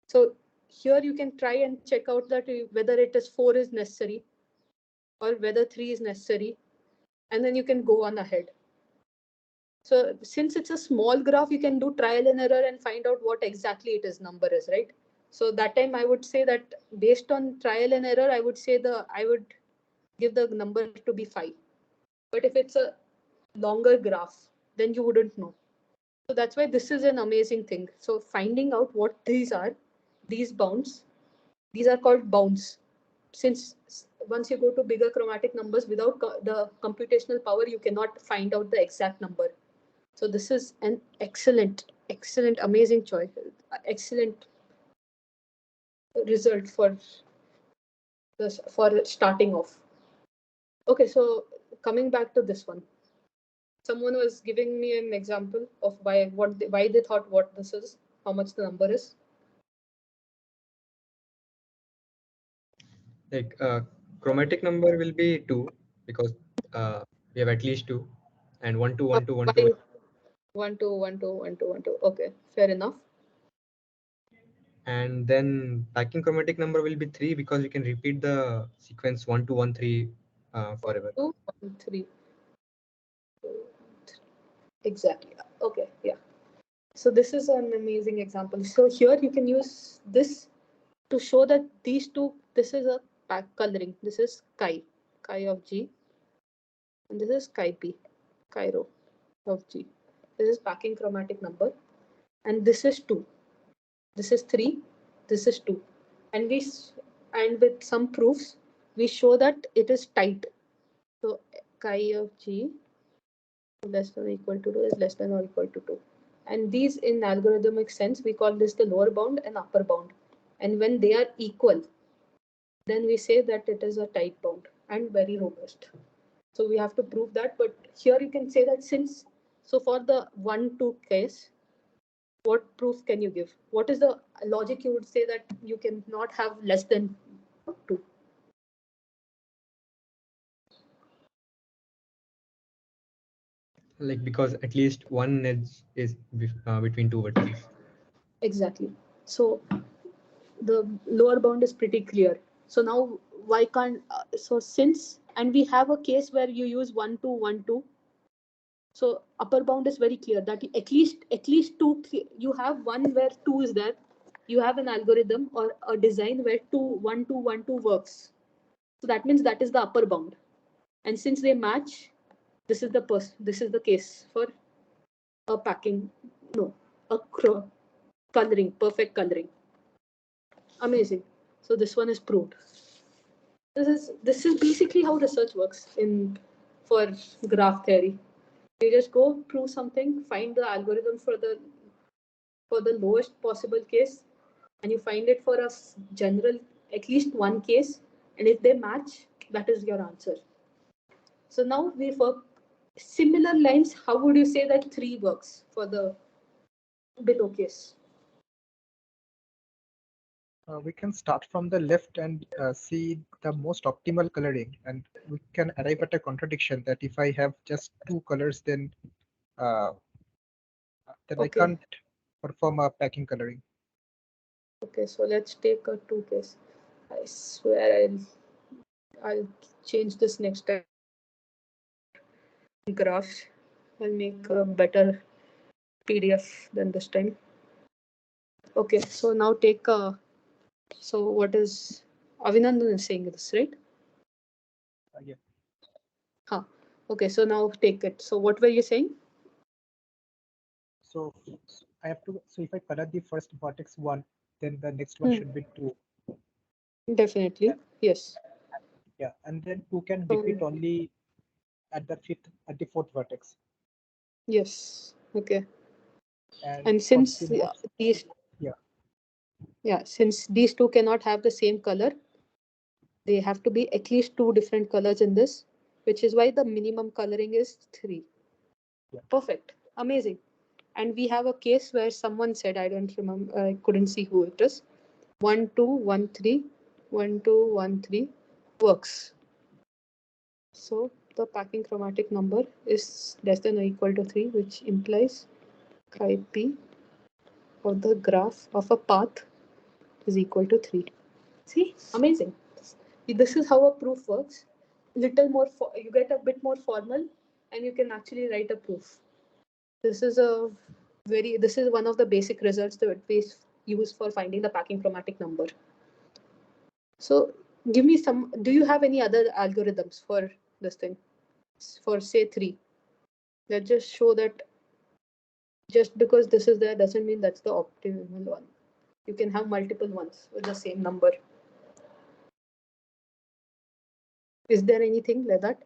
So here you can try and check out that whether it is 4 is necessary or whether 3 is necessary. And then you can go on ahead. So since it's a small graph, you can do trial and error and find out what exactly it is number is, right? So that time I would say that based on trial and error, I would say I would give the number to be 5. But if it's a longer graph, then you wouldn't know. So that's why this is an amazing thing. So finding out what these are, these bounds, these are called bounds. Since once you go to bigger chromatic numbers, without the computational power, you cannot find out the exact number. So this is an excellent, amazing choice, excellent result for this, for starting off. Okay, so coming back to this one, someone was giving me an example of why they thought what this is, how much the number is. Like chromatic number will be 2 because we have at least 2, and 1 2 1 2 1 2. 1 2 1 2 1 2 1 2. Okay, fair enough. And then packing chromatic number will be 3 because we can repeat the sequence 1 2 1 3 forever. 2 1 3. Exactly. Okay, yeah. So this is an amazing example. So here you can use this to show that these two, this is a pack coloring. This is chi of G, and this is chi P, chi rho of G. This is packing chromatic number, and this is 2. This is 3. This is 2, and with some proofs we show that it is tight. So chi of G less than or equal to 2 is less than or equal to 2. And these, in algorithmic sense, we call this the lower bound and upper bound. And when they are equal, then we say that it is a tight bound and very robust. So we have to prove that. But here you can say that so for the 1 2 case, what proof can you give? What is the logic you would say that you cannot have less than 2? Like because at least one edge is between two vertices. Exactly. So the lower bound is pretty clear. So now why can't, and we have a case where you use 1 2 1 2. So upper bound is very clear that at least 2, you have one where 2 is there. You have an algorithm or a design where 1 2 1 2 works. So that means that is the upper bound. And since they match, this is the case for a packing, no, a coloring, perfect coloring. Amazing. So this one is proved. This is basically how research works for graph theory. You just go prove something, find the algorithm for the lowest possible case, and you find it for a general, at least one case, and if they match, that is your answer. So now we work similar lines. How would you say that 3 works for the below case? We can start from the left and see the most optimal coloring, and we can arrive at a contradiction that if I have just 2 colors, then I can't perform a packing coloring. Okay, so let's take a 2 case. I swear I'll change this next time. Graphs. I'll make a better PDF than this time. Okay, so now take so what is Avinandan is saying this, right? Yeah. Huh. Okay, so now take it. So what were you saying? So I have to. So if I color the first vertex 1, then the next one should be 2. Definitely, yes. Yeah, and then 2 can repeat only at the 4th vertex. Yes. Okay. And since these since these 2 cannot have the same color, they have to be at least 2 different colors in this, which is why the minimum coloring is 3. Yeah. Perfect. Amazing. And we have a case where someone said, I don't remember, I couldn't see who it is. 1 2 1 3 1 2 1 3 works. So the packing chromatic number is less than or equal to 3, which implies chi p of the graph of a path is equal to 3. See, amazing. This is how a proof works. Little more, you get a bit more formal, and you can actually write a proof. This is one of the basic results that we use for finding the packing chromatic number. So give me some, do you have any other algorithms for this thing? For say 3, that just show that just because this is there doesn't mean that's the optimal one. You can have multiple ones with the same number. Is there anything like that?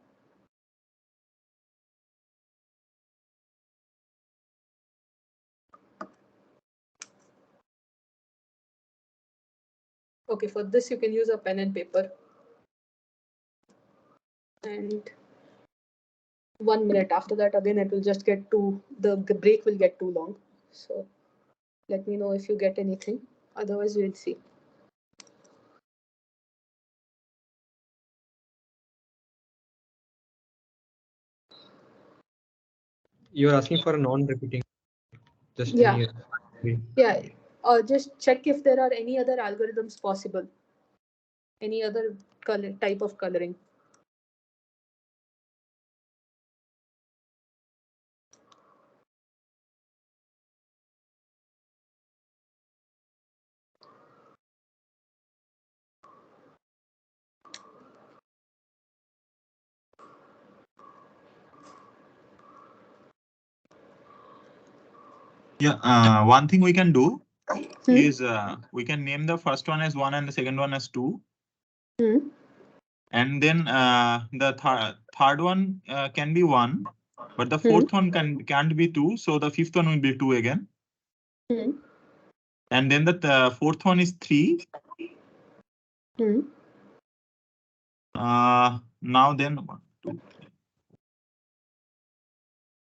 Okay, for this you can use a pen and paper. And 1 minute after that, again, it will just get the break will get too long. So let me know if you get anything. Otherwise, we'll see. You're asking for a non-repeating. Just Yeah. any. Yeah. Just check if there are any other algorithms possible. Any other type of coloring. Yeah, one thing we can do is we can name the first one as 1 and the second one as 2. And then the third one can be 1, but the fourth one can't be 2. So the fifth one will be 2 again. And then the fourth one is 3. Now then 1, 2, 3.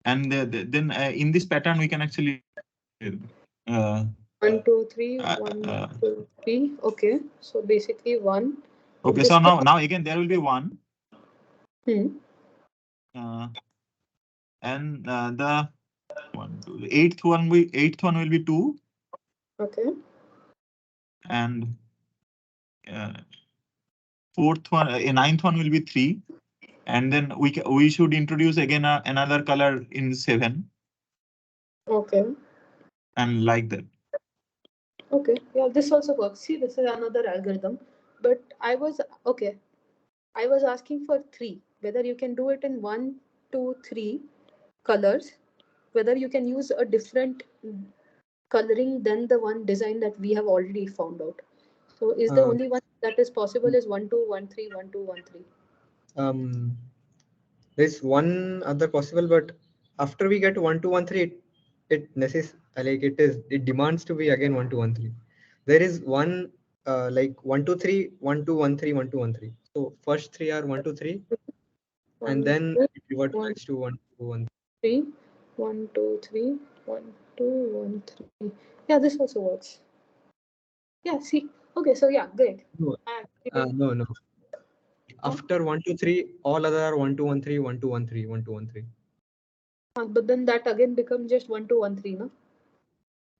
And then in this pattern we can actually 1, 2, 3, 1, 2, 3. Okay, so basically 1. Okay, so now again there will be 1. And the 1, 2, eighth one will be 2. Okay. And fourth one, ninth one will be 3. And then we should introduce again another color in 7. Okay. And like that. Okay, yeah, this also works. See, this is another algorithm, but I was asking for 3, whether you can do it in 1, 2, 3 colors, whether you can use a different coloring than the one design that we have already found out. So is the only one that is possible is 1, 2, 1, 3, 1, 2, 1, 3? There's one other possible, but after we get 1, 2, 1, 3, it demands to be again 1, 2, 1, 3. There is one like 1, 2, 3, 1, 2, 1, 3, 1, 2, 1, 3. So first 3 are 1, 2, 3, and then it reverts back to 1, 2, 1, 3. 1, 2, 3, 1, 2, 1, 3. Yeah, this also works. Yeah, see. Okay, so yeah, great. No. After 1, 2, 3, all other are 1, 2, 1, 3, 1, 2, 1, 3, 1, 2, 1, 3. But then that again becomes just 1, 2, 1, 3, no?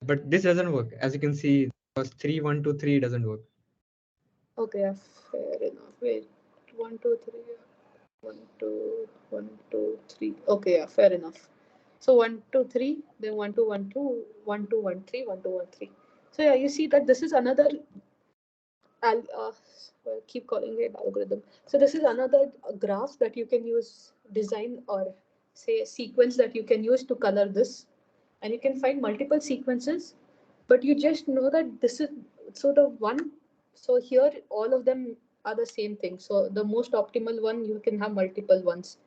But this doesn't work. As you can see, because 3, 1, 2, 3 doesn't work. Okay, yeah, fair enough. Wait, 1, 2, 3, 1, 2, 1, 2, 3. Okay, yeah, fair enough. So 1, 2, 3, then 1, 2, 1, 2, 1, 2, 1, 3, 1, 2, 1, 3. So yeah, you see that this is another keep calling it algorithm. So this is another graph that you can use, design or say sequence that you can use to color this, and you can find multiple sequences, but you just know that this is so the one. So here all of them are the same thing. So the most optimal one, you can have multiple ones.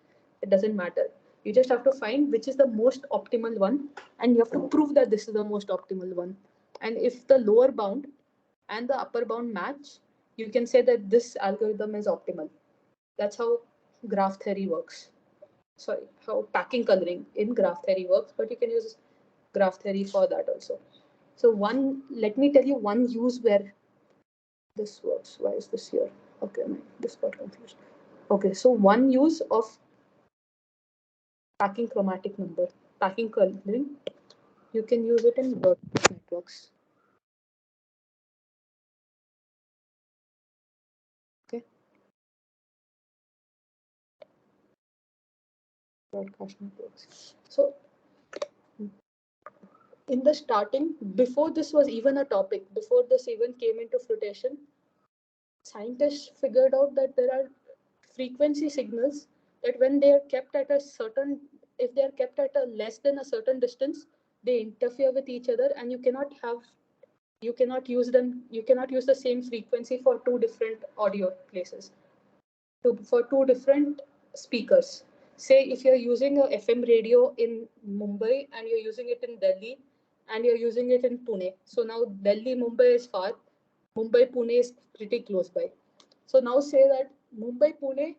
It doesn't matter. You just have to find which is the most optimal one, and you have to prove that this is the most optimal one. And if the lower bound and the upper bound match, you can say that this algorithm is optimal. That's how graph theory works. Sorry, how packing coloring in graph theory works, but you can use graph theory for that also. So let me tell you one use where this works. Why is this here? Okay, this got confused. Okay, so one use of packing chromatic number, packing coloring, you can use it in broadcast networks. Okay. Broadcast networks. So in the starting, before this was even a topic, before this even came into fruition, scientists figured out that there are frequency signals that when they are kept at a certain, if they are kept at a less than a certain distance, they interfere with each other, and you cannot use them, you cannot use the same frequency for two different audio places, for two different speakers. Say if you're using a FM radio in Mumbai and you're using it in Delhi and you're using it in Pune. So now Delhi, Mumbai is far, Mumbai, Pune is pretty close by. So now say that Mumbai, Pune,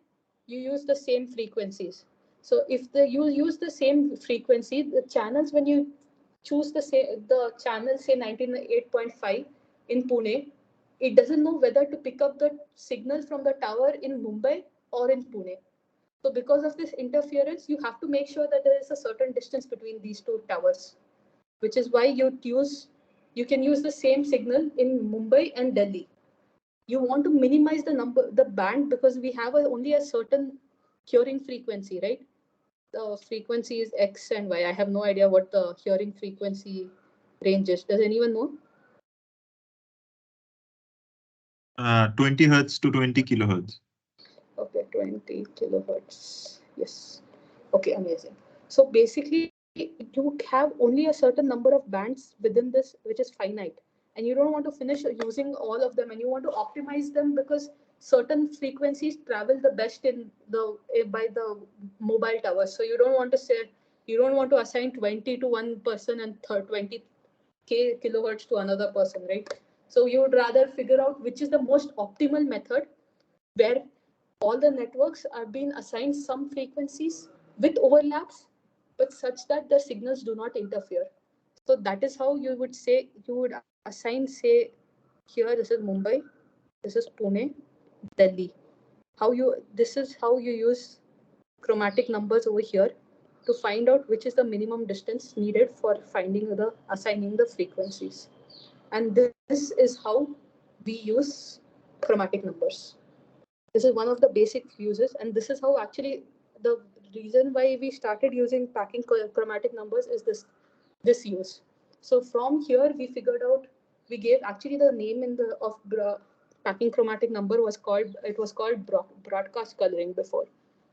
you use the same frequencies. So if you use the same frequency, the channels, when you choose the channel, say 98.5 in Pune, it doesn't know whether to pick up the signal from the tower in Mumbai or in Pune. So because of this interference, you have to make sure that there is a certain distance between these two towers, which is why you can use the same signal in Mumbai and Delhi. You want to minimize the band, because we have only a certain hearing frequency, right? The frequency is X and Y. I have no idea what the hearing frequency range is. Does anyone know? 20 hertz to 20 kilohertz. Okay, 20 kilohertz. Yes. Okay, amazing. So basically, you have only a certain number of bands within this, which is finite, and you don't want to finish using all of them, and you want to optimize them because certain frequencies travel the best in the by the mobile towers. So you don't want to assign 20 to one person and 20 kilohertz to another person, right? So you would rather figure out which is the most optimal method where all the networks are being assigned some frequencies with overlaps, but such that the signals do not interfere. So that is how you would assign, say, here this is Mumbai, this is Pune, Delhi. This is how you use chromatic numbers over here to find out which is the minimum distance needed for assigning the frequencies. And this is how we use chromatic numbers. This is one of the basic uses, and this is how actually the reason why we started using packing chromatic numbers is this use. So from here we figured out, we gave actually the name of packing chromatic number was called broadcast coloring before,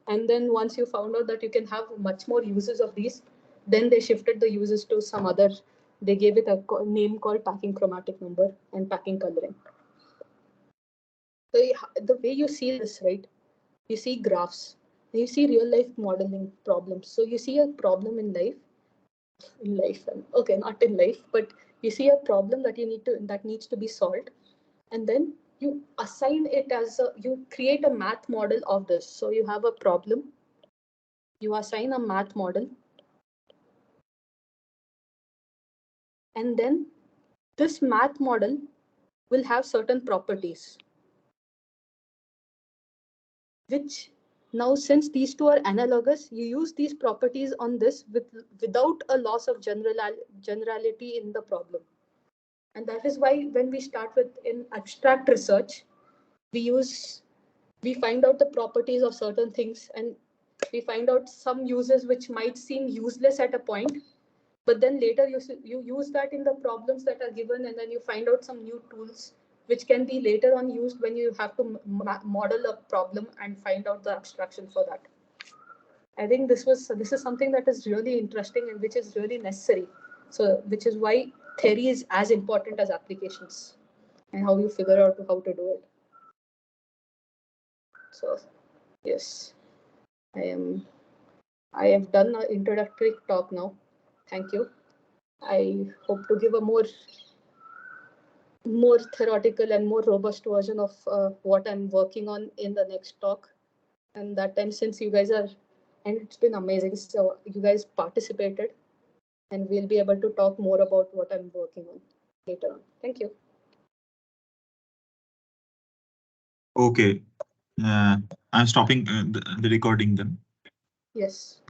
and then once you found out that you can have much more uses of these, then they shifted the uses to some other. They gave it a name called packing chromatic number and packing coloring. So the way you see this, right? You see graphs, you see real life modeling problems. So you see a problem okay, not in life, but you see a problem that needs to be solved, and then you assign it you create a math model of this. So you have a problem, you assign a math model, and then this math model will have certain properties, which now, since these two are analogous, you use these properties on this without a loss of generality in the problem. And that is why when we start with in abstract research, we find out the properties of certain things, and we find out some uses which might seem useless at a point, but then later you use that in the problems that are given, and then you find out some new tools which can be later on used when you have to model a problem and find out the abstraction for that. I think this is something that is really interesting and which is really necessary. So which is why theory is as important as applications and how you figure out how to do it. So yes, I have done an introductory talk now. Thank you. I hope to give a more theoretical and more robust version of what I'm working on in the next talk. And that time, since you guys and it's been amazing. So you guys participated, and we'll be able to talk more about what I'm working on later on. Thank you. Okay. I'm stopping the recording then. Yes.